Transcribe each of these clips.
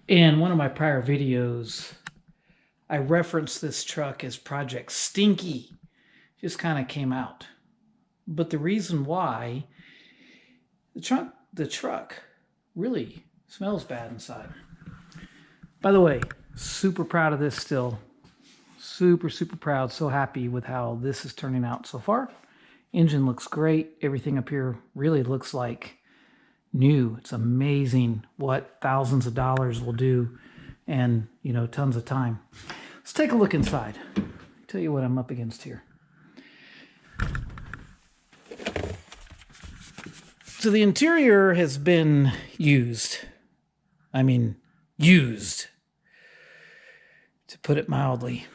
In one of my prior videos, I referenced this truck as Project Stinky. Just kind of came out. But the reason why, the truck really smells bad inside. By the way, super proud of this still. Super, super proud. So happy with how this is turning out so far. Engine looks great. Everything up here really looks like new. It's amazing what thousands of dollars will do and, you know, tons of time. Let's take a look inside. I'll tell you what I'm up against here. So the interior has been used. I mean, used, to put it mildly.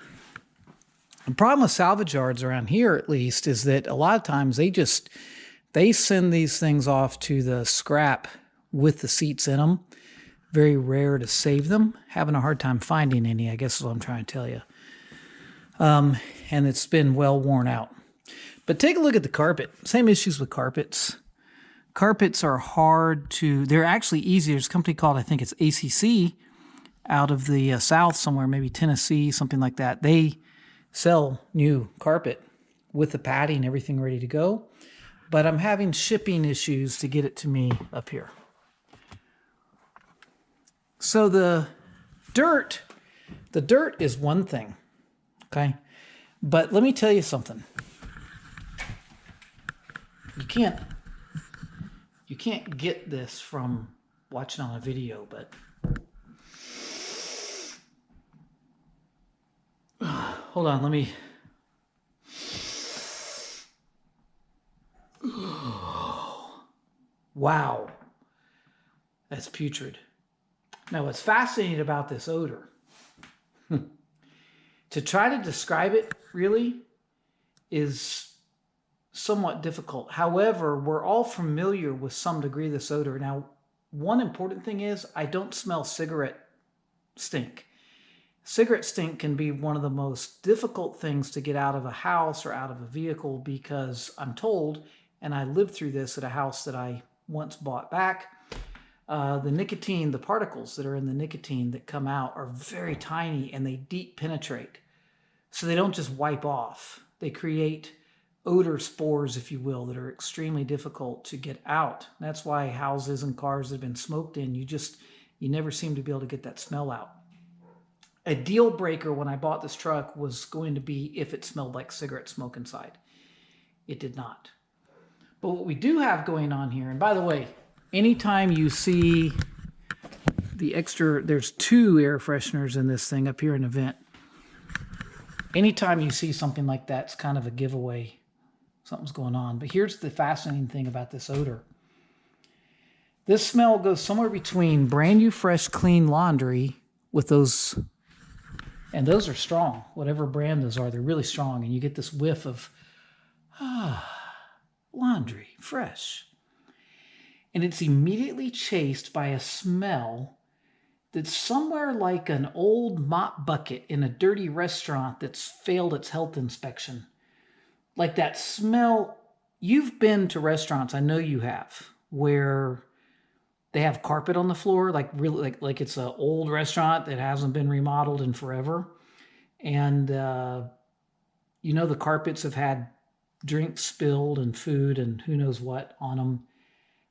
The problem with salvage yards around here, at least, is that a lot of times they send these things off to the scrap with the seats in them. Very rare to save them. Having a hard time finding any, I guess is what I'm trying to tell you. And it's been well worn out. But take a look at the carpet. Same issues with carpets. Carpets are hard to, they're actually easy. There's a company called, I think it's ACC, out of the South somewhere, maybe Tennessee, something like that. They sell new carpet with the padding, everything ready to go. But I'm having shipping issues to get it to me up here. So the dirt is one thing, okay? But let me tell you something. You can't get this from watching on a video, but hold on, let me. Wow, that's putrid. Now, what's fascinating about this odor, to try to describe it really is somewhat difficult. However, we're all familiar with some degree of this odor. Now, one important thing is I don't smell cigarette stink. Cigarette stink can be one of the most difficult things to get out of a house or out of a vehicle, because I'm told, and I lived through this at a house that I once bought back, the nicotine, the particles that are in the nicotine that come out are very tiny and they deep penetrate. So they don't just wipe off. They create odor spores, if you will, that are extremely difficult to get out. That's why houses and cars that have been smoked in, you never seem to be able to get that smell out. A deal breaker when I bought this truck was going to be if it smelled like cigarette smoke inside. It did not. But what we do have going on here, and by the way, anytime you see the extra, there's 2 air fresheners in this thing up here in the vent. Anytime you see something like that, it's kind of a giveaway. Something's going on. But here's the fascinating thing about this odor. This smell goes somewhere between brand new, fresh, clean laundry with those, and those are strong. Whatever brand those are, they're really strong. And you get this whiff of, laundry, fresh. And it's immediately chased by a smell that's somewhere like an old mop bucket in a dirty restaurant that's failed its health inspection. Like that smell. You've been to restaurants, I know you have, where they have carpet on the floor, like really like it's an old restaurant that hasn't been remodeled in forever. And you know, the carpets have had drinks spilled and food and who knows what on them,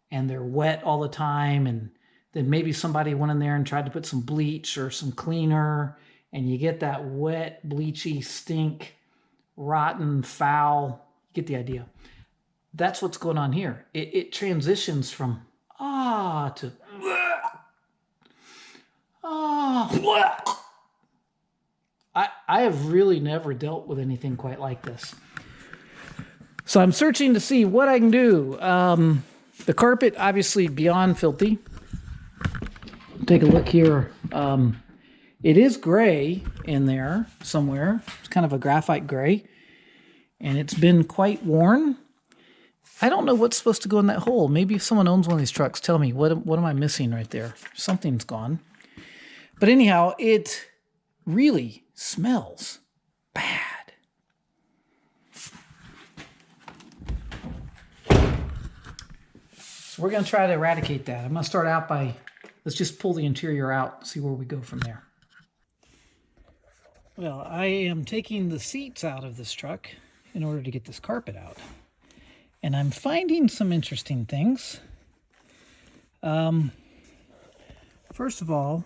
and they're wet all the time, and then maybe somebody went in there and tried to put some bleach or some cleaner, and you get that wet, bleachy stink, rotten, foul. You get the idea. That's what's going on here. It transitions from to I have really never dealt with anything quite like this. So I'm searching to see what I can do. The carpet, obviously beyond filthy. Take a look here. It is gray in there somewhere. It's kind of a graphite gray. And it's been quite worn. I don't know what's supposed to go in that hole. Maybe if someone owns one of these trucks, tell me, what am I missing right there? Something's gone. But anyhow, it really smells bad. So we're going to try to eradicate that. I'm going to start out by let's just pull the interior out, see where we go from there. Well, I am taking the seats out of this truck in order to get this carpet out. And I'm finding some interesting things. First of all,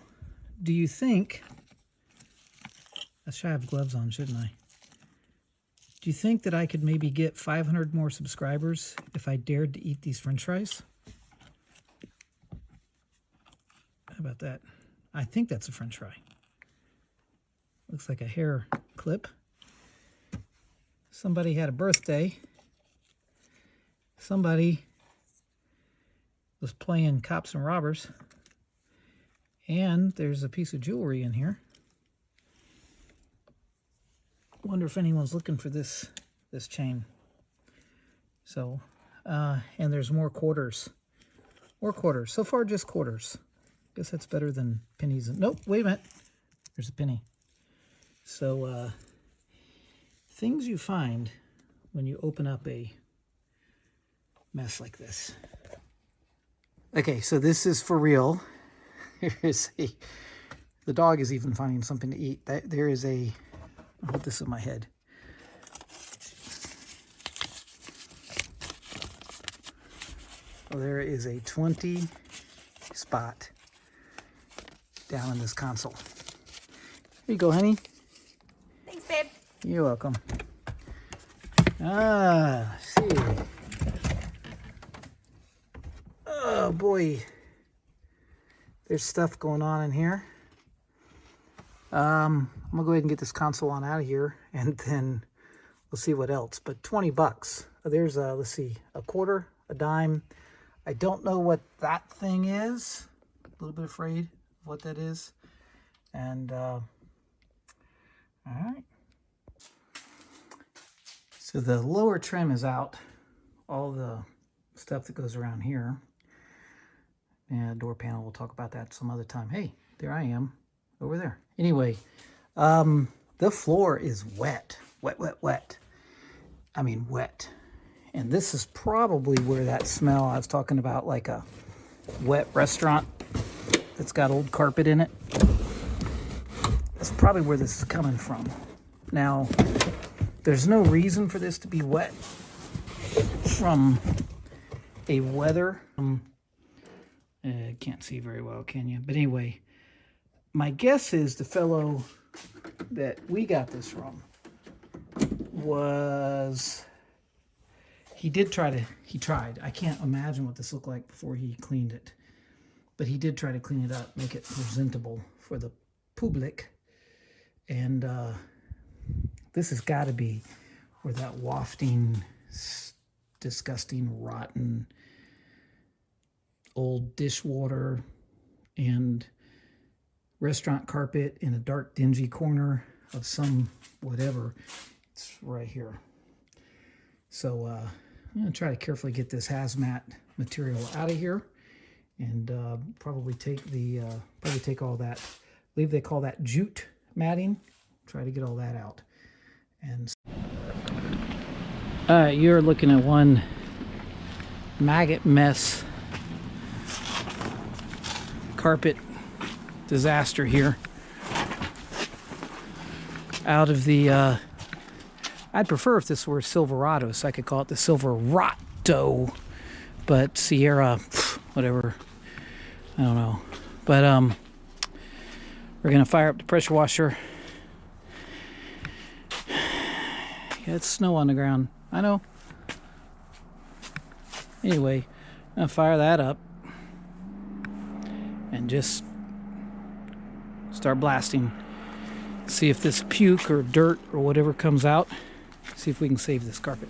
do you think... I should have gloves on, shouldn't I? Do you think that I could maybe get 500 more subscribers if I dared to eat these French fries? How about that? I think that's a French fry. Looks like a hair clip. Somebody had a birthday. Somebody was playing cops and robbers. And there's a piece of jewelry in here. Wonder if anyone's looking for this chain. So, and there's more quarters. More quarters. So far, just quarters. Guess that's better than pennies. Nope, wait a minute. There's a penny. So, things you find when you open up a mess like this. Okay, so this is for real. The dog is even finding something to eat. There is a... I'll hold this in my head. Well, there is a 20 spot down in this console. Here you go, honey. Thanks, babe. You're welcome. Let's see. Oh, boy. There's stuff going on in here. I'm going to go ahead and get this console on out of here, and then we'll see what else. But 20 bucks. There's, let's see, a quarter, a dime. I don't know what that thing is. A little bit afraid of what that is. And, all right. So the lower trim is out. All the stuff that goes around here. And door panel, we'll talk about that some other time. Hey, there I am. Over there. Anyway, the floor is wet. Wet. I mean, wet. And this is probably where that smell I was talking about, like a wet restaurant that's got old carpet in it. That's probably where this is coming from. Now, there's no reason for this to be wet from a weather. Can't see very well, can you? But anyway, my guess is the fellow that we got this from was, he tried. I can't imagine what this looked like before he cleaned it. But he did try to clean it up, make it presentable for the public. And this has got to be where that wafting, disgusting, rotten, old dishwater and restaurant carpet in a dark, dingy corner of some whatever. It's right here. So I'm going to try to carefully get this hazmat material out of here, and probably take all that. I believe they call that jute matting. Try to get all that out. And you're looking at one maggot mess carpet disaster here. Out of the I'd prefer if this were Silverado, so I could call it the Silverado, but Sierra, whatever, I don't know. But we're gonna fire up the pressure washer. Yeah, it's snow on the ground, I know. Anyway, I'm gonna fire that up and just start blasting. See if this puke or dirt or whatever comes out. See if we can save this carpet.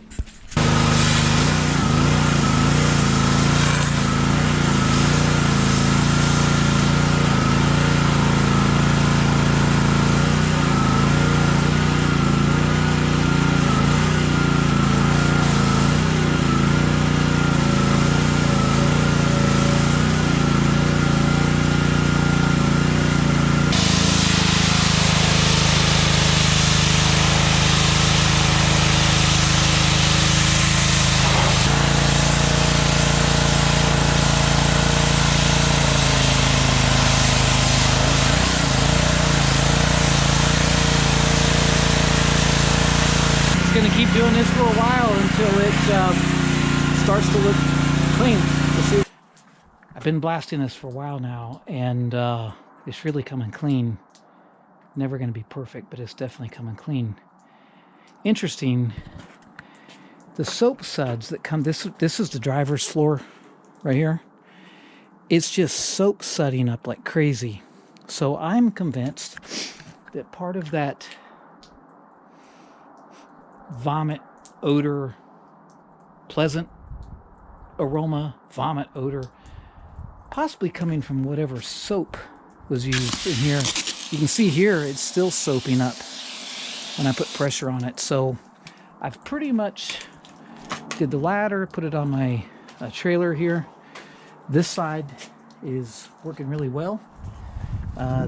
keep doing this for a while until it starts to look clean. We'll see. I've been blasting this for a while now, and it's really coming clean. Never going to be perfect, but it's definitely coming clean. Interesting. The soap suds that come, this is the driver's floor right here. It's just soap sudding up like crazy. So I'm convinced that part of that vomit odor, pleasant aroma, vomit odor, possibly coming from whatever soap was used in here. You can see here it's still soaping up when I put pressure on it. So I've pretty much did the ladder, put it on my trailer here. This side is working really well.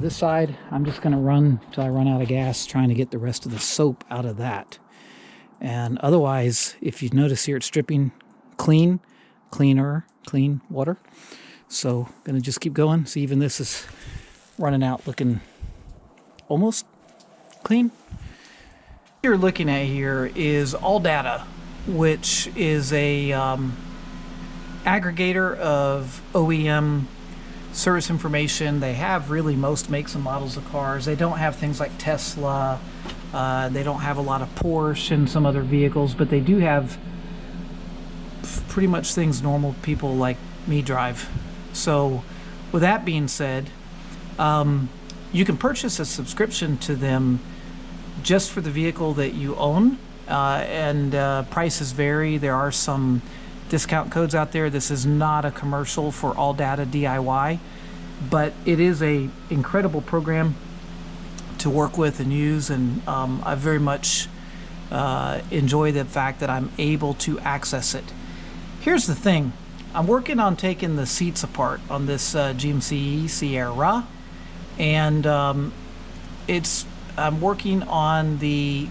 This side, I'm just going to run till I run out of gas, trying to get the rest of the soap out of that. And otherwise, if you notice here, it's dripping clean water. So I'm going to just keep going. See, even this is running out, looking almost clean. What you're looking at here is AllData, which is a aggregator of OEM service information. They have really most makes and models of cars. They don't have things like Tesla. They don't have a lot of Porsche and some other vehicles, but they do have pretty much things normal people like me drive. So with that being said, you can purchase a subscription to them just for the vehicle that you own, and prices vary. There are some discount codes out there. This is not a commercial for AllData DIY, but it is a incredible program to work with and use, and I very much enjoy the fact that I'm able to access it. Here's the thing. I'm working on taking the seats apart on this GMC Sierra, and I'm working on the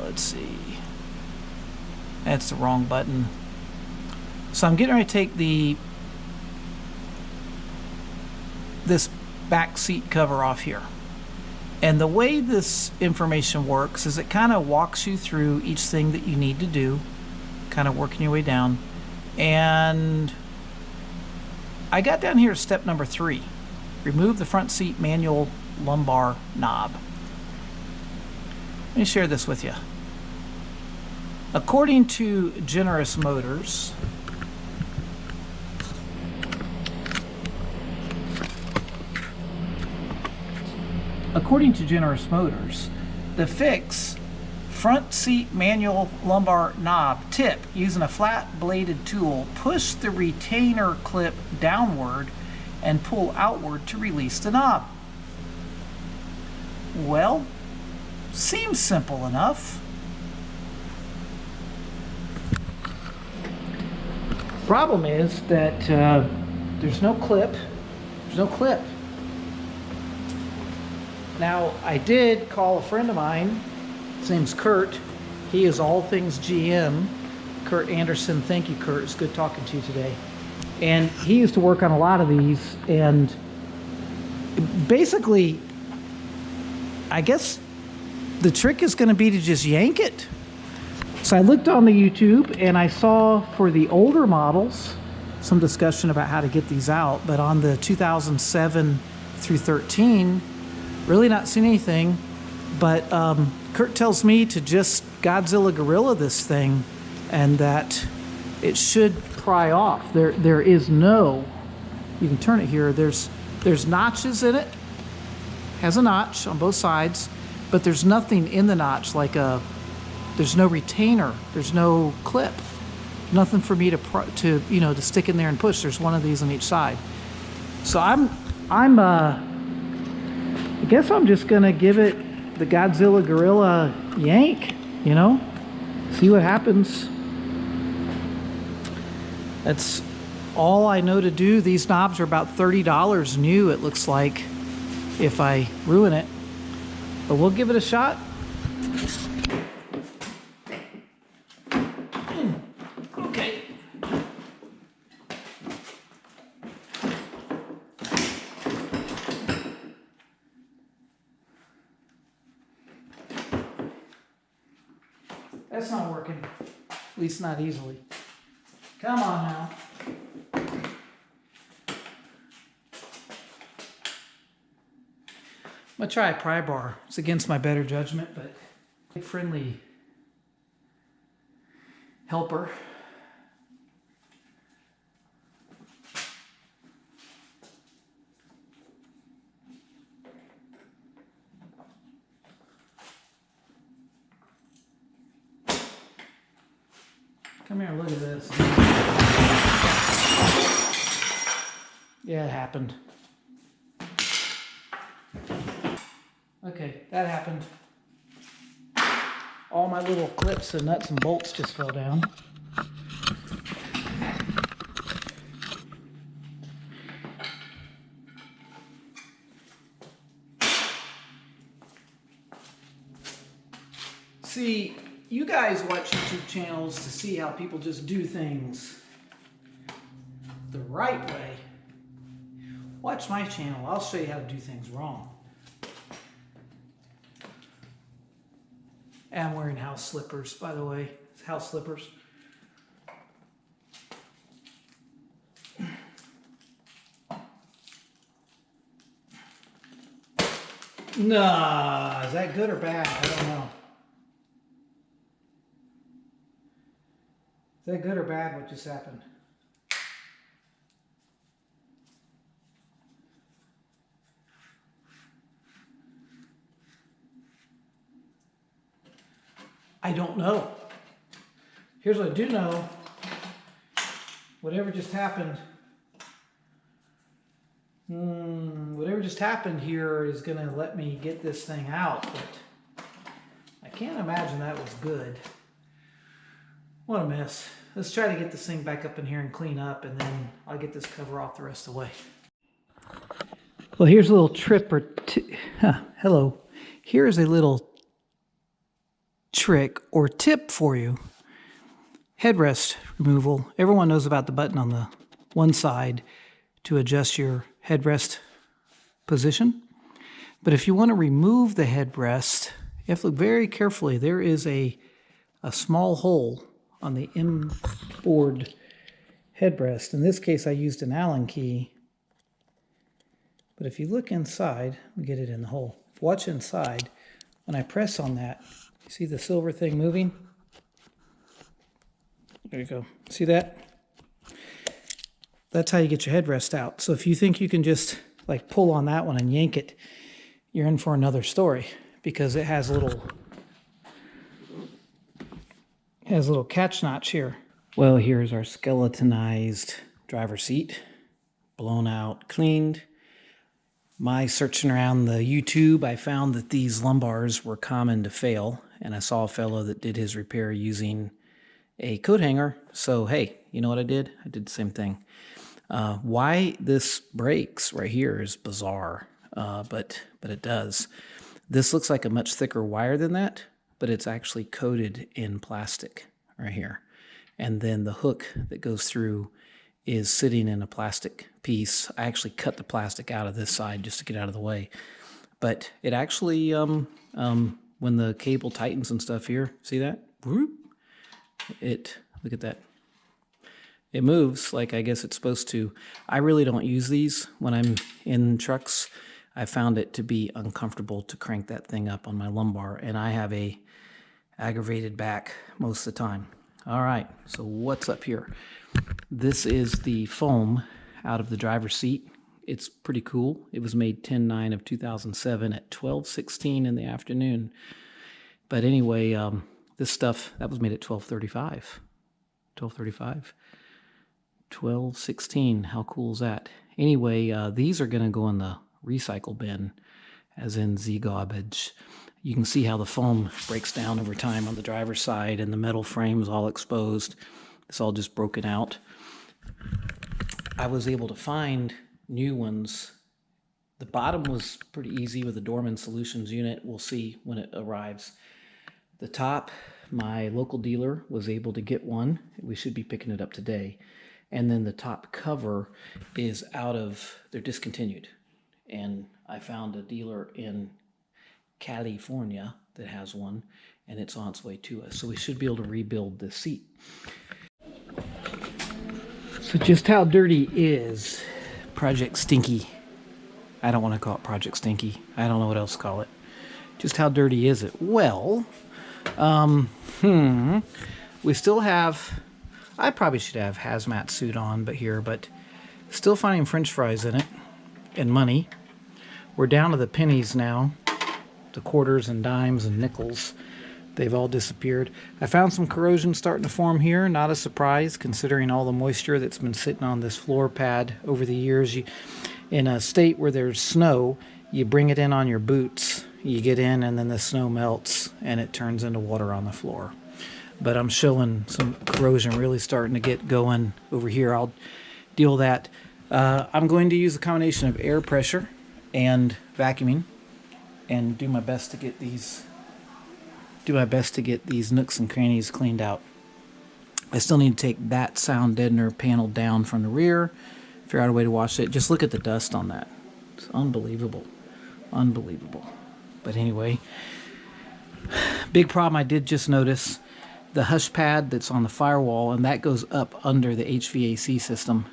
let's see, that's the wrong button. So I'm getting ready to take this back seat cover off here. And the way this information works is it kind of walks you through each thing that you need to do, kind of working your way down. And I got down here to step number 3. Remove the front seat manual lumbar knob. Let me share this with you. According to Generous Motors, the fix, front seat manual lumbar knob, tip, using a flat bladed tool, push the retainer clip downward and pull outward to release the knob. Well, seems simple enough. Problem is that there's no clip. Now, I did call a friend of mine. His name's Kurt. He is all things GM. Kurt Anderson. Thank you, Kurt. It's good talking to you today. And he used to work on a lot of these. And basically, I guess the trick is going to be to just yank it. So I looked on the YouTube and I saw for the older models some discussion about how to get these out. But on the 2007 through 13, really not seeing anything. But Kurt tells me to just Godzilla Gorilla this thing and that it should pry off. There is no, you can turn it here, there's notches in it. Has a notch on both sides, but there's nothing in the notch like there's no retainer, there's no clip, nothing for me to stick in there and push. There's one of these on each side. So I guess I'm just gonna give it the Godzilla Gorilla yank, see what happens. That's all I know to do. These knobs are about $30 new, it looks like, if I ruin it. But we'll give it a shot. Okay. That's not working. At least not easily. Come on now. I'm gonna try a pry bar. It's against my better judgment, but a friendly helper. Come here, look at this. Yeah, it happened. Okay, that happened. All my little clips and nuts and bolts just fell down. See, you guys watch YouTube channels to see how people just do things the right way. Watch my channel. I'll show you how to do things wrong. And I'm wearing house slippers, by the way. It's house slippers. Nah, is that good or bad? I don't know. Is that good or bad what just happened? I don't know. Here's what I do know. Whatever just happened, here is going to let me get this thing out, but I can't imagine that was good. What a mess. Let's try to get this thing back up in here and clean up, and then I'll get this cover off the rest of the way. Well, here's a little hello. Here's a little trick or tip for you. Headrest removal. Everyone knows about the button on the one side to adjust your headrest position. But if you want to remove the headrest, you have to look very carefully. There is a small hole on the inboard headrest. In this case, I used an Allen key. But if you look inside, let me get it in the hole. Watch inside. When I press on that, you see the silver thing moving? There you go. See that? That's how you get your headrest out. So if you think you can just like pull on that one and yank it, you're in for another story, because it has a little catch notch here. Well, here's our skeletonized driver's seat, blown out, cleaned. My searching around the YouTube, I found that these lumbars were common to fail, and I saw a fellow that did his repair using a coat hanger. So hey, you know what I did? I did the same thing. Why this breaks right here is bizarre, but it does. This looks like a much thicker wire than that, but it's actually coated in plastic right here. And then the hook that goes through is sitting in a plastic piece. I actually cut the plastic out of this side just to get out of the way. But it actually, when the cable tightens and stuff here, see that? Look at that. It moves like I guess it's supposed to. I really don't use these when I'm in trucks. I found it to be uncomfortable to crank that thing up on my lumbar, and I have a aggravated back most of the time. All right, so what's up here? This is the foam out of the driver's seat. It's pretty cool. It was made 10/9/2007 at 12:16 in the afternoon. But anyway, this stuff, that was made at 12:35. 12:16. How cool is that? Anyway, these are going to go in the recycle bin, as in the garbage. You can see how the foam breaks down over time on the driver's side, and the metal frame is all exposed. It's all just broken out. I was able to find new ones. The bottom was pretty easy with the Dorman Solutions unit. We'll see when it arrives. The top, my local dealer was able to get one. We should be picking it up today. And then the top cover is they're discontinued. And I found a dealer in California that has one, and it's on its way to us. So we should be able to rebuild the seat. So just how dirty is Project Stinky? I don't want to call it Project Stinky. I don't know what else to call it. Just how dirty is it? Well, we still have, I probably should have hazmat suit on, but still finding French fries in it and money. We're down to the pennies now, the quarters and dimes and nickels. They've all disappeared. I found some corrosion starting to form here. Not a surprise considering all the moisture that's been sitting on this floor pad over the years. In a state where there's snow, you bring it in on your boots. You get in and then the snow melts and it turns into water on the floor. But I'm showing some corrosion really starting to get going over here. I'll deal with that. I'm going to use a combination of air pressure and vacuuming and do my best to get these nooks and crannies cleaned out. I still need to take that sound deadener panel down from the rear, figure out a way to wash it. Just look at the dust on that. It's unbelievable. Unbelievable. But anyway, big problem I did just notice, the hush pad that's on the firewall, and that goes up under the HVAC system.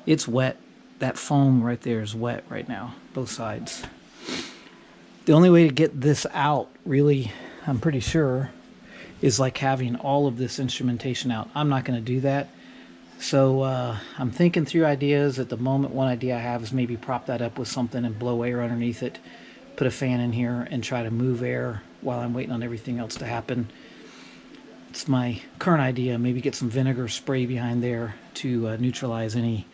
It's wet. That foam right there is wet right now, both sides. The only way to get this out, really, I'm pretty sure, is like having all of this instrumentation out. I'm not going to do that. So I'm thinking through ideas. At the moment, one idea I have is maybe prop that up with something and blow air underneath it, put a fan in here and try to move air while I'm waiting on everything else to happen. It's my current idea. Maybe get some vinegar spray behind there to neutralize any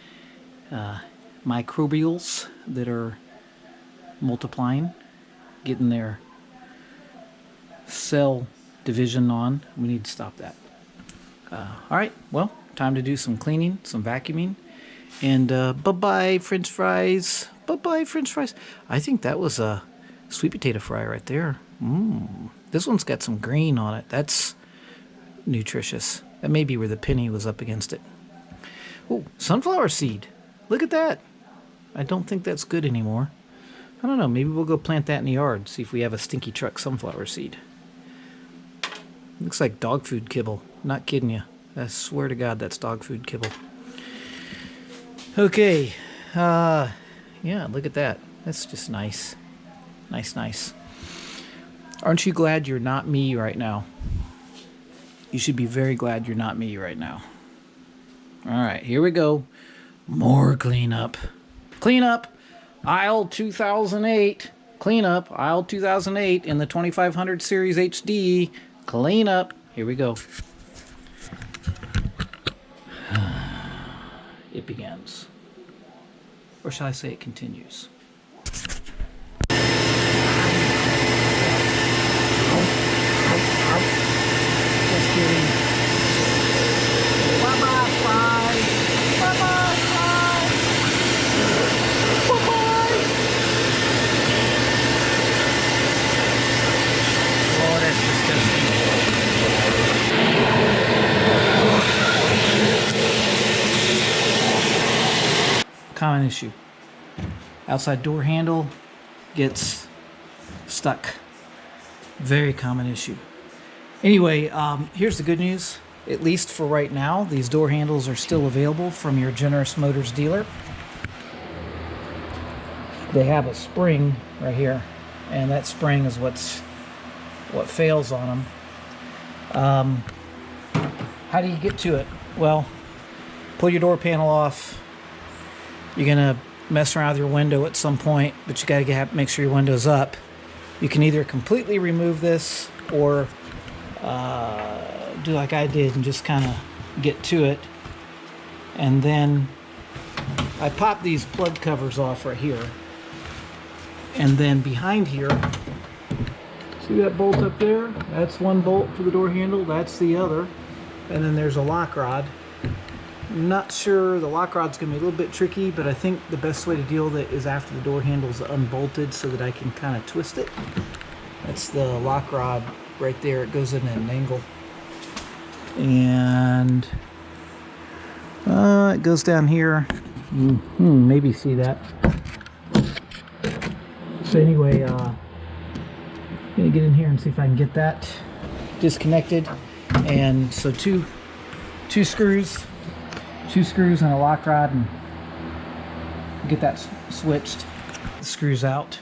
microbials that are multiplying, getting their cell division on. We need to stop that. All right, well, time to do some cleaning, some vacuuming, and bye-bye French fries. Bye-bye French fries. I think that was a sweet potato fry right there. This one's got some green on it. That's nutritious. That may be where the penny was up against it. Oh, sunflower seed. Look at that. I don't think that's good anymore. I don't know. Maybe we'll go plant that in the yard, see if we have a Stinky truck sunflower seed. Looks like dog food kibble. Not kidding you. I swear to God, that's dog food kibble. Okay. Yeah, look at that. That's just nice. Nice. Aren't you glad you're not me right now? You should be very glad you're not me right now. All right, here we go. More cleanup. Cleanup. Aisle 2008. Cleanup. Aisle 2008 in the 2500 Series HD. Cleanup. Here we go. It begins. Or shall I say it continues? Just kidding. Bye-bye, fry. Bye-bye, fry. Bye-bye. Oh, that's disgusting. Common issue. Outside door handle gets stuck. Very common issue. Anyway, here's the good news. At least for right now, these door handles are still available from your Generous Motors dealer. They have a spring right here, and that spring is what fails on them. How do you get to it? Well, pull your door panel off. You're gonna mess around with your window at some point, but you gotta make sure your window's up. You can either completely remove this or do like I did and just kind of get to it. And then I pop these plug covers off right here. And then behind here, see that bolt up there? That's one bolt for the door handle, that's the other. And then there's a lock rod. I'm not sure, the lock rod's gonna be a little bit tricky, but I think the best way to deal with it is after the door handle's unbolted so that I can kind of twist it. That's the lock rod right there. It goes in at an angle. And it goes down here. Maybe see that. So anyway, I'm gonna get in here and see if I can get that. disconnected, and so two screws and a lock rod, and get that switched. The screws out,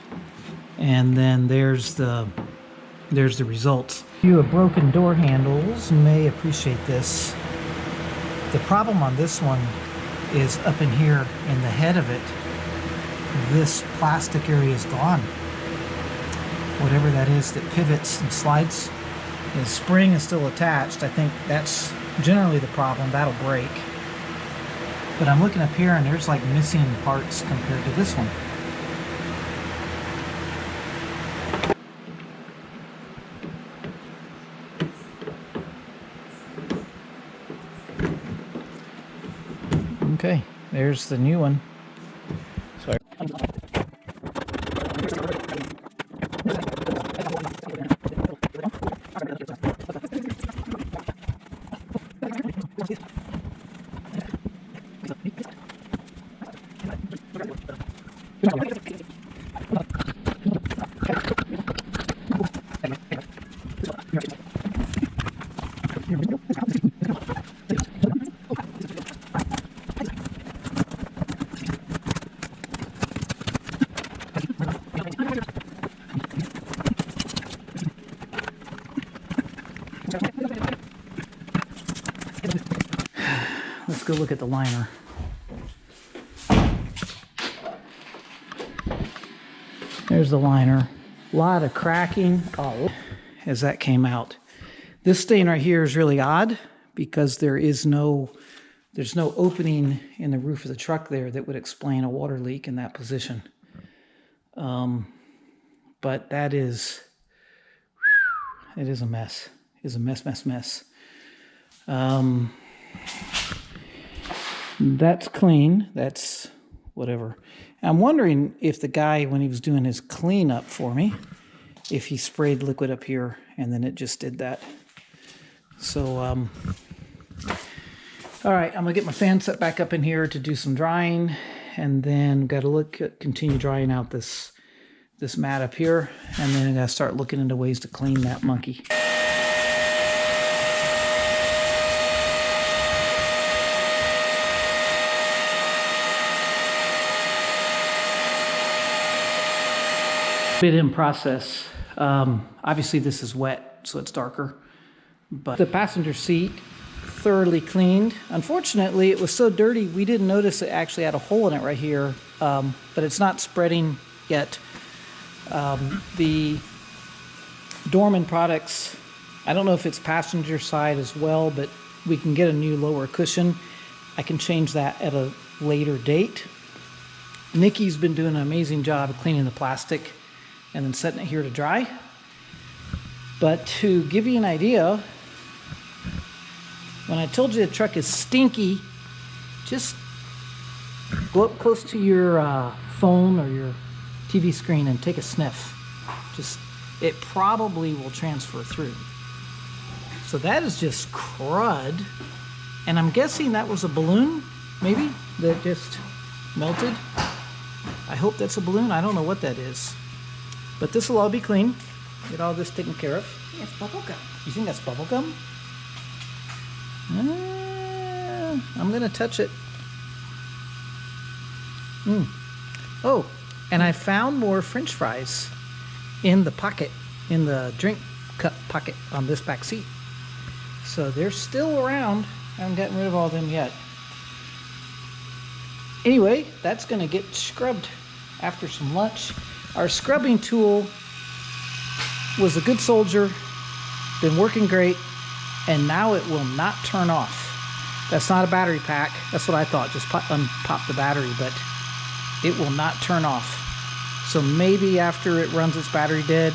and then there's the results. You with broken door handles may appreciate this. The problem on this one is up in here in the head of it. This plastic area is gone. Whatever that is that pivots and slides, the spring is still attached. I think that's generally the problem. That'll break. But I'm looking up here and there's like missing parts compared to this one. Okay, there's the new one. Sorry. Let's go look at the liner. There's the liner. A lot of cracking as that came out. This stain right here is really odd because there's no opening in the roof of the truck there that would explain a water leak in that position. But it is a mess. It's a mess. That's clean. That's whatever. I'm wondering if the guy, when he was doing his cleanup for me, if he sprayed liquid up here and then it just did that. So, all right, I'm gonna get my fan set back up in here to do some drying, and then got to continue drying out this mat up here, and then I gotta start looking into ways to clean that monkey. Bit in process. Obviously this is wet, so it's darker, but the passenger seat thoroughly cleaned. Unfortunately, it was so dirty we didn't notice it actually had a hole in it right here, but it's not spreading yet. The Dorman products, I don't know if it's passenger side as well, but we can get a new lower cushion. I can change that at a later date. Nikki's been doing an amazing job of cleaning the plastic and then setting it here to dry. But to give you an idea, when I told you the truck is stinky, just go up close to your phone or your TV screen and take a sniff. It probably will transfer through. So that is just crud. And I'm guessing that was a balloon, maybe, that just melted. I hope that's a balloon. I don't know what that is. But this will all be clean. Get all this taken care of. I think it's bubble gum. You think that's bubble gum? I'm gonna touch it. Oh, and I found more French fries in the pocket, in the drink cup pocket on this back seat. So they're still around. I haven't gotten rid of all of them yet. Anyway, that's gonna get scrubbed after some lunch. Our scrubbing tool was a good soldier, been working great, and now it will not turn off. That's not a battery pack. That's what I thought, just unpop the battery, but it will not turn off. So maybe after it runs its battery dead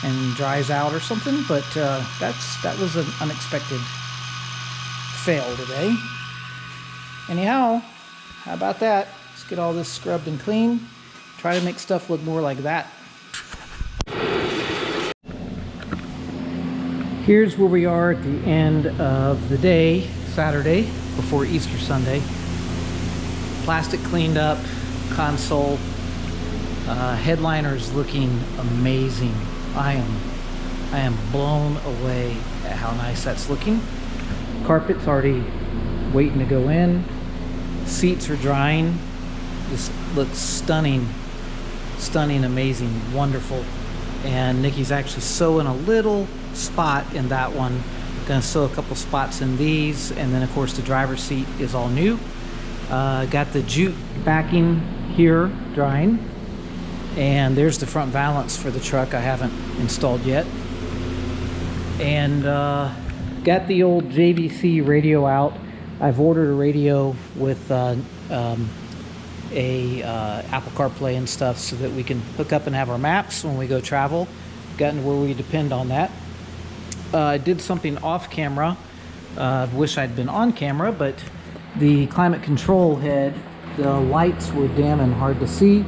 and dries out or something, but that was an unexpected fail today. Anyhow, how about that? Let's get all this scrubbed and clean. Try to make stuff look more like that. Here's where we are at the end of the day, Saturday, before Easter Sunday. Plastic cleaned up, console, headliner's looking amazing. I am blown away at how nice that's looking. Carpet's already waiting to go in. Seats are drying. This looks stunning, stunning, amazing, wonderful. And Nikki's actually sewing a little spot in that one. Gonna sew a couple spots in these, and then of course the driver's seat is all new. Got the jute backing here drying, and there's the front valance for the truck I haven't installed yet. And got the old JVC radio out. I've ordered a radio with Apple CarPlay and stuff so that we can hook up and have our maps when we go travel. Gotten to where we depend on that. I did something off camera. Wish I'd been on camera, but the climate control head, the lights were dim and hard to see,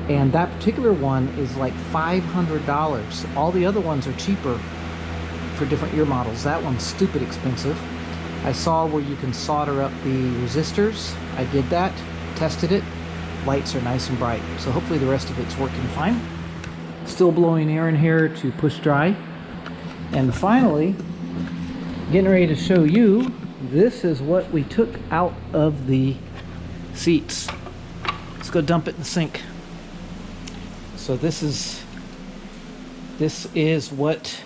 and that particular one is like $500. All the other ones are cheaper for different year models. That one's stupid expensive. I saw where you can solder up the resistors. I did that, tested it. Lights are nice and bright, so hopefully the rest of it's working fine. Still blowing air in here to push dry. And finally, getting ready to show you, this is what we took out of the seats. Let's go dump it in the sink. So this is what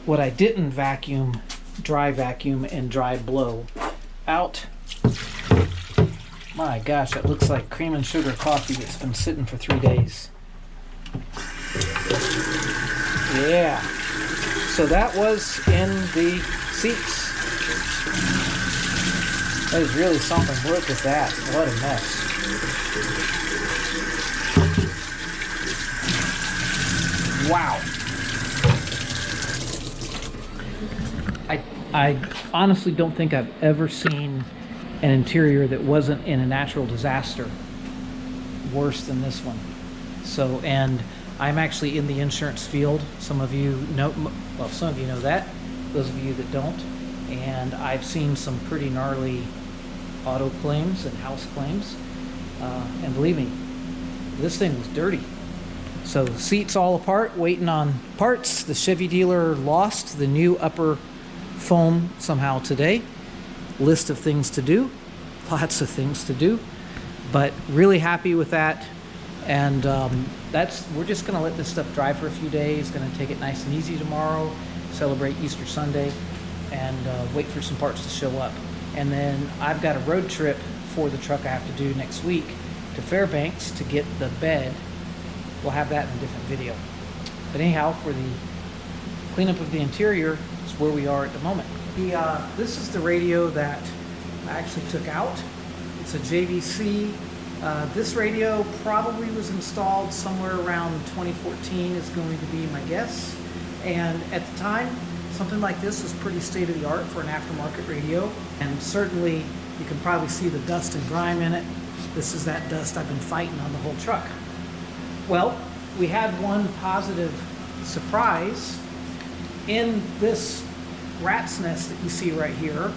I didn't vacuum, dry vacuum and dry blow out. My gosh, that looks like cream and sugar coffee that's been sitting for 3 days. Yeah, so that was in the seats. That is really something. Look at that. What a mess. Wow. I honestly don't think I've ever seen an interior that wasn't in a natural disaster worse than this one. So, and I'm actually in the insurance field. Some of you know, well, some of you know that. Those of you that don't. And I've seen some pretty gnarly auto claims and house claims. And believe me, this thing was dirty. So the seats all apart, waiting on parts. The Chevy dealer lost the new upper foam somehow today. List of things to do. Lots of things to do. But really happy with that. And we're just going to let this stuff dry for a few days. Going to take it nice and easy tomorrow, celebrate Easter Sunday, and wait for some parts to show up. And then I've got a road trip for the truck I have to do next week to Fairbanks to get the bed. We'll have that in a different video. But anyhow, for the cleanup of the interior, is where we are at the moment. This is the radio that I actually took out. It's a JVC. This radio probably was installed somewhere around 2014 is going to be my guess. And at the time, something like this was pretty state-of-the-art for an aftermarket radio. And certainly, you can probably see the dust and grime in it. This is that dust I've been fighting on the whole truck. Well, we had one positive surprise. In this rat's nest that you see right here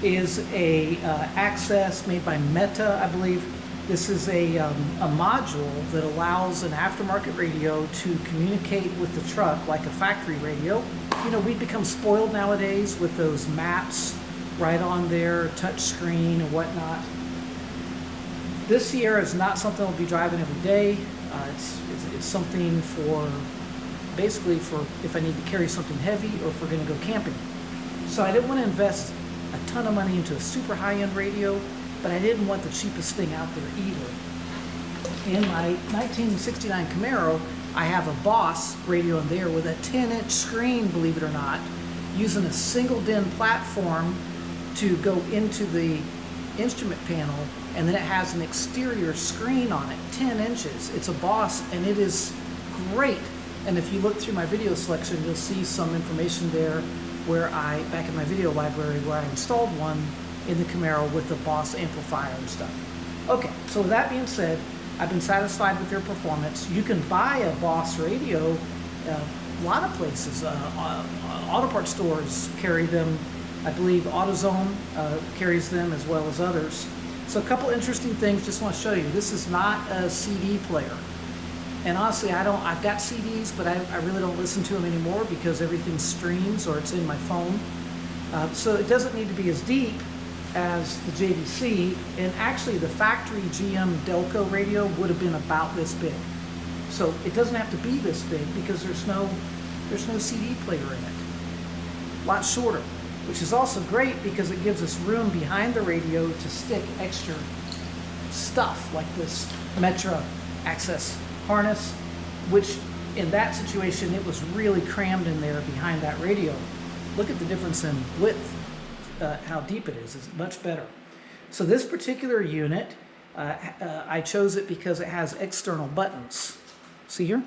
is a access made by Meta, I believe. This is a module that allows an aftermarket radio to communicate with the truck like a factory radio. You know, we've become spoiled nowadays with those maps right on there, touch screen and whatnot. This Sierra is not something I'll be driving every day. It's something for, basically for if I need to carry something heavy or if we're going to go camping. So I didn't want to invest a ton of money into a super high-end radio, but I didn't want the cheapest thing out there either. In my 1969 Camaro, I have a Boss radio in there with a 10-inch screen, believe it or not, using a single DIN platform to go into the instrument panel, and then it has an exterior screen on it, 10 inches. It's a Boss, and it is great. And if you look through my video selection, you'll see some information there where back in my video library, where I installed one in the Camaro with the Boss amplifier and stuff. Okay, so with that being said, I've been satisfied with their performance. You can buy a Boss radio a lot of places. Auto parts stores carry them. I believe AutoZone carries them as well as others. So a couple interesting things just want to show you. This is not a CD player. And honestly, I've got CDs, but I really don't listen to them anymore because everything streams or it's in my phone. So it doesn't need to be as deep as the JVC, and actually the factory GM Delco radio would have been about this big. So it doesn't have to be this big because there's no CD player in it. A lot shorter, which is also great because it gives us room behind the radio to stick extra stuff like this Metra access harness, which in that situation it was really crammed in there behind that radio. Look at the difference in width. How deep it is. It's much better. So this particular unit, I chose it because it has external buttons. See here?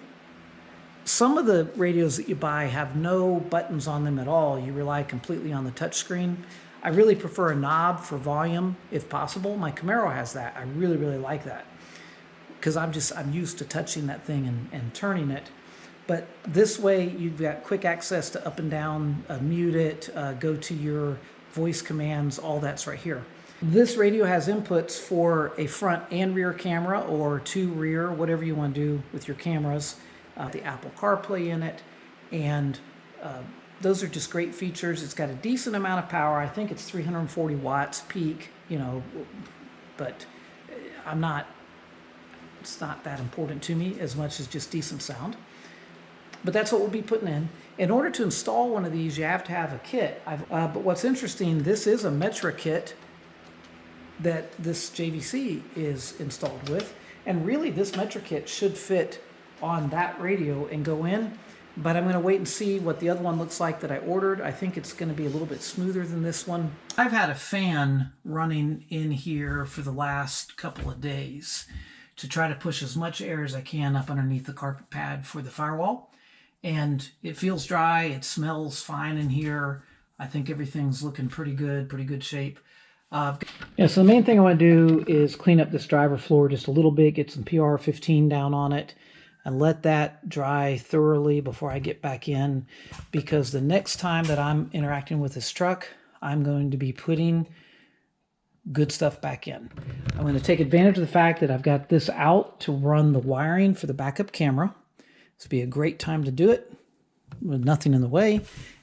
Some of the radios that you buy have no buttons on them at all. You rely completely on the touchscreen. I really prefer a knob for volume if possible. My Camaro has that. I really, really like that because I'm used to touching that thing and turning it. But this way you've got quick access to up and down, mute it, go to your voice commands, all that's right here. This radio has inputs for a front and rear camera or two rear, whatever you want to do with your cameras. The Apple CarPlay in it, and those are just great features. It's got a decent amount of power. I think it's 340 watts peak, you know, but it's not that important to me as much as just decent sound. But that's what we'll be putting in. In order to install one of these, you have to have a kit. But what's interesting, this is a Metra kit that this JVC is installed with. And really, this Metra kit should fit on that radio and go in. But I'm going to wait and see what the other one looks like that I ordered. I think it's going to be a little bit smoother than this one. I've had a fan running in here for the last couple of days to try to push as much air as I can up underneath the carpet pad for the firewall. And it feels dry, it smells fine in here. I think everything's looking pretty good shape. Yeah, so the main thing I want to do is clean up this driver floor just a little bit, get some PR15 down on it, and let that dry thoroughly before I get back in, because the next time that I'm interacting with this truck, I'm going to be putting good stuff back in. I'm going to take advantage of the fact that I've got this out to run the wiring for the backup camera. This would be a great time to do it with nothing in the way,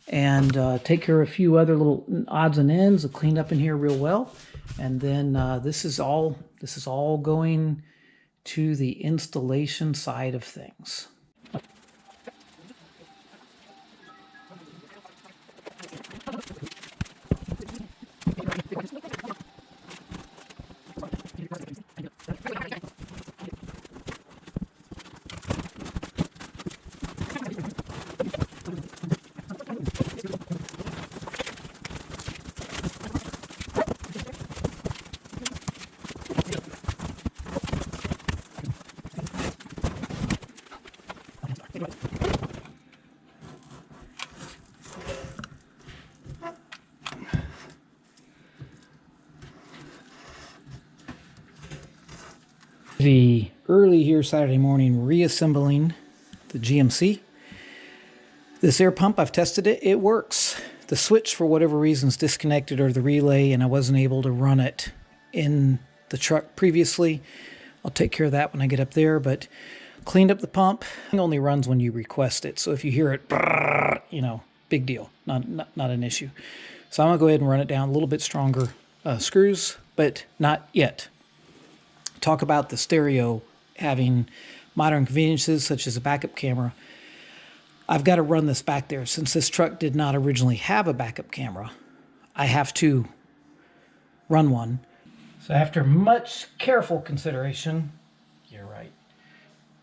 and take care of a few other little odds and ends, clean up in here real well, and then this is all going to the installation side of things. The early here Saturday morning reassembling the GMC. This air pump, I've tested it, it works. The switch for whatever reason's disconnected, or the relay, and I wasn't able to run it in the truck previously. I'll take care of that when I get up there, but cleaned up the pump. It only runs when you request it, so if you hear it, you know, big deal, not an issue. So I'm gonna go ahead and run it down a little bit stronger screws, but not yet. Talk about the stereo having modern conveniences such as a backup camera. I've got to run this back there. Since this truck did not originally have a backup camera, I have to run one. So after much careful consideration, you're right,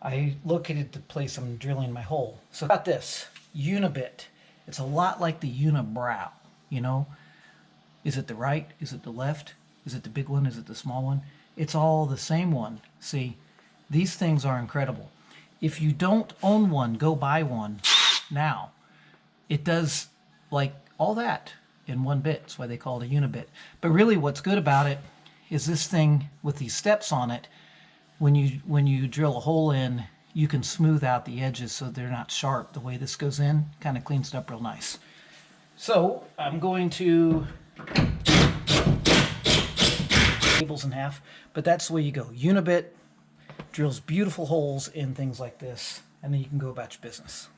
I located the place I'm drilling my hole. So got this Unibit. It's a lot like the Unibrow, you know. Is it the right? Is it the left? Is it the big one? Is it the small one? It's all the same one. See, these things are incredible. If you don't own one, go buy one now. It does like all that in one bit. That's why they call it a Unibit. But really what's good about it is this thing with these steps on it, when you drill a hole in, you can smooth out the edges so they're not sharp. The way this goes in kind of cleans it up real nice. So I'm going to cables in half, but that's the way you go. Unibit, drills beautiful holes in things like this, and then you can go about your business.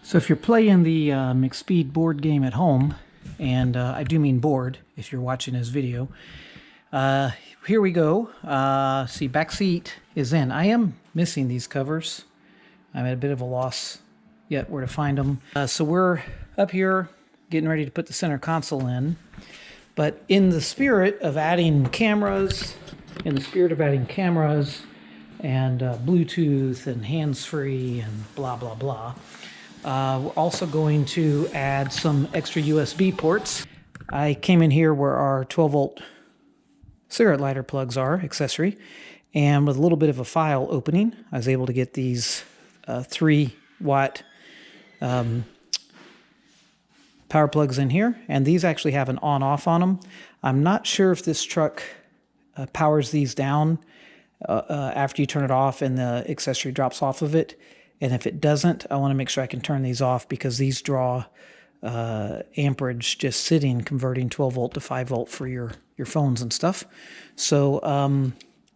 So if you're playing the McSpeed board game at home, and I do mean board if you're watching this video, here we go. See, back seat is in. I am missing these covers. I'm at a bit of a loss yet where to find them. So we're up here getting ready to put the center console in. But in the spirit of adding cameras, and Bluetooth and hands-free and blah, blah, blah, we're also going to add some extra USB ports. I came in here where our 12-volt cigarette lighter plugs are, accessory, and with a little bit of a file opening, I was able to get these 3-watt power plugs in here, and these actually have an on-off on them. I'm not sure if this truck powers these down after you turn it off and the accessory drops off of it, and if it doesn't, I want to make sure I can turn these off because these draw amperage just sitting, converting 12 volt to 5 volt for your phones and stuff. So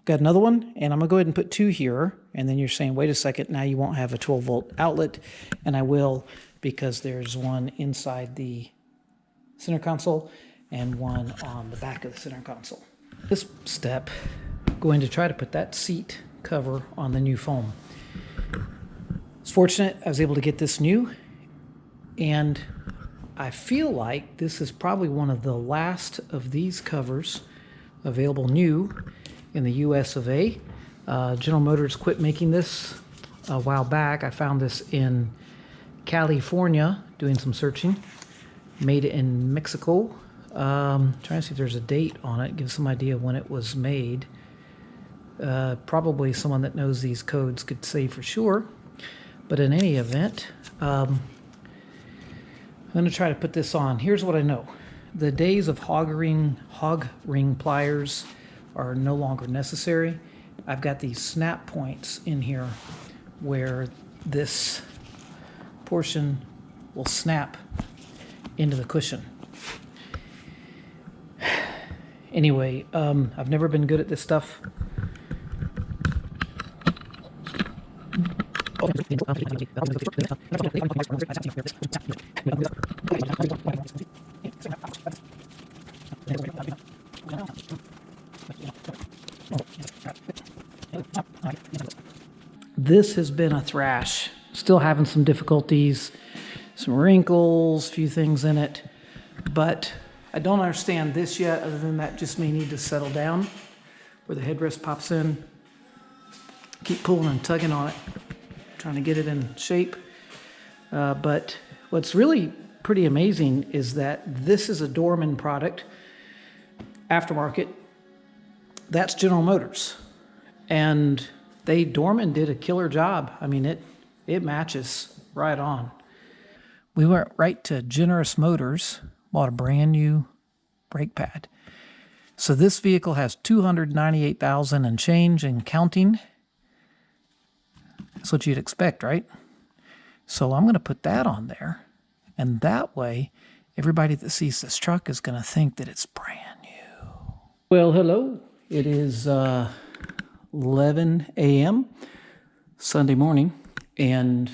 got another one, and I'm gonna go ahead and put 2 here, and then you're saying, wait a second, now you won't have a 12 volt outlet, and I will, because there's one inside the center console and one on the back of the center console. This step, going to try to put that seat cover on the new foam. It's fortunate I was able to get this new, and I feel like this is probably one of the last of these covers available new in the US of A. General Motors quit making this a while back. I found this in California doing some searching. Made it in Mexico. Trying to see if there's a date on it, give some idea when it was made. Probably someone that knows these codes could say for sure. But in any event, I'm going to try to put this on. Here's what I know. The days of hog ring pliers are no longer necessary. I've got these snap points in here where this portion will snap into the cushion. Anyway, I've never been good at this stuff. This has been a thrash. Still having some difficulties, some wrinkles, a few things in it, but I don't understand this yet, other than that just may need to settle down where the headrest pops in. Keep pulling and tugging on it, trying to get it in shape. But what's really pretty amazing is that this is a Dorman product, aftermarket. That's General Motors. And Dorman did a killer job. I mean, it matches right on. We went right to Generous Motors, bought a brand new brake pad. So this vehicle has 298,000 and change and counting. That's what you'd expect, right? So I'm going to put that on there. And that way, everybody that sees this truck is going to think that it's brand new. Well, hello. It is 11 a.m. Sunday morning. And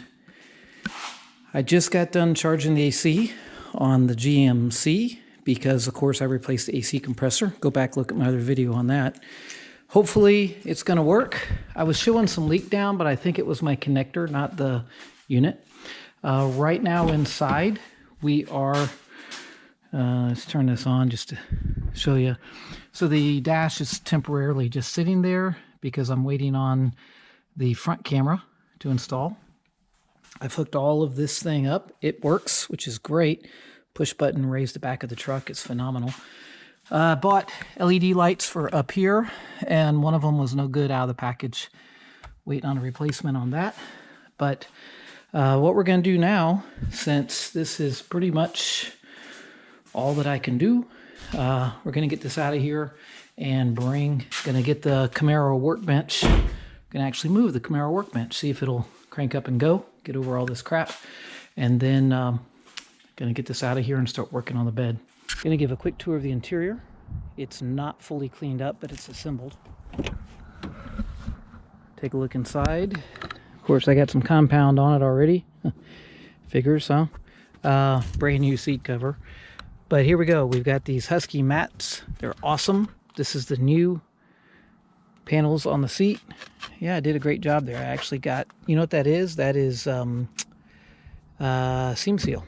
I just got done charging the AC on the GMC because, of course, I replaced the AC compressor. Go back, look at my other video on that. Hopefully it's going to work. I was showing some leak down, but I think it was my connector, not the unit. Right now inside, we are, let's turn this on just to show you. So the dash is temporarily just sitting there because I'm waiting on the front camera to install. I've hooked all of this thing up. It works, which is great. Push button, raise the back of the truck. It's phenomenal. Bought LED lights for up here, and one of them was no good out of the package. Waiting on a replacement on that. But what we're going to do now, since this is pretty much all that I can do, we're going to get this out of here and going to get the Camaro workbench. Going to actually move the Camaro workbench, see if it'll crank up and go, get over all this crap, and then going to get this out of here and start working on the bed. Going to give a quick tour of the interior. It's not fully cleaned up, but it's assembled. Take a look inside. Of course, I got some compound on it already. Figures, huh? Brand new seat cover. But here we go. We've got these Husky mats. They're awesome. This is the new panels on the seat. Yeah, I did a great job there. I actually got, you know what that is? That is seam seal.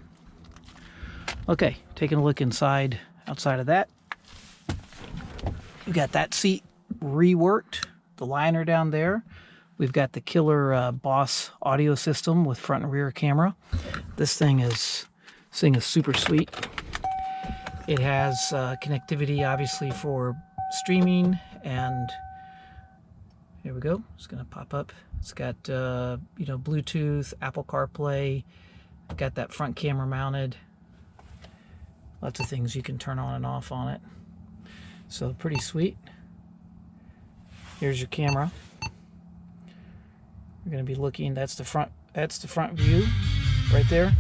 Okay, taking a look inside. Outside of that, we got that seat reworked. The liner down there. We've got the killer Boss audio system with front and rear camera. This thing is super sweet. It has connectivity, obviously, for streaming, and here we go. It's going to pop up. It's got you know, Bluetooth, Apple CarPlay. Got that front camera mounted. Lots of things you can turn on and off on it. So pretty sweet. Here's your camera. We're going to be looking. That's the front view right there.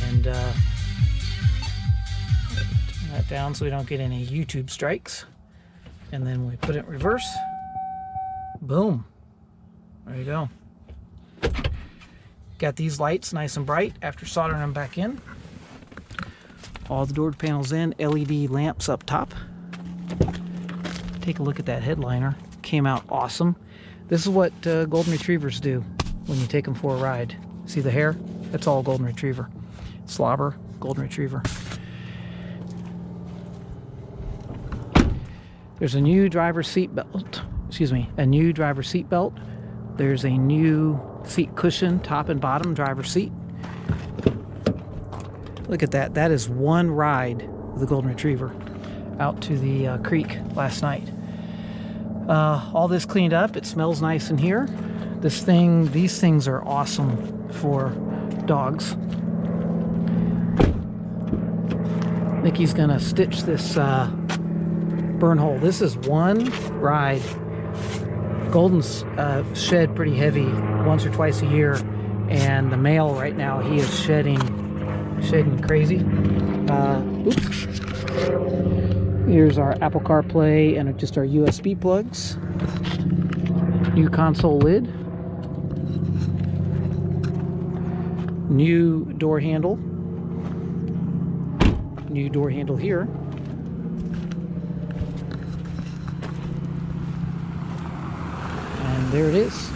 And turn that down so we don't get any YouTube strikes. And then we put it in reverse. Boom. There you go. Got these lights nice and bright after soldering them back in. All the door panels in. LED lamps up top. Take a look at that headliner. Came out awesome. This is what golden retrievers do when you take them for a ride. See the hair? That's all golden retriever. Slobber, golden retriever. There's a new driver's seat belt. Excuse me, a new driver's seat belt. There's a new seat cushion, top and bottom driver's seat. Look at that. That is one ride with the golden retriever out to the creek last night. All this cleaned up. It smells nice in here. These things are awesome for dogs. Nikki's gonna stitch this burn hole. This is one ride. Golden's shed pretty heavy once or twice a year, and the male right now, he is shedding crazy. Oops. Here's our Apple CarPlay and just our USB plugs. New console lid. New door handle. New door handle here. And there it is.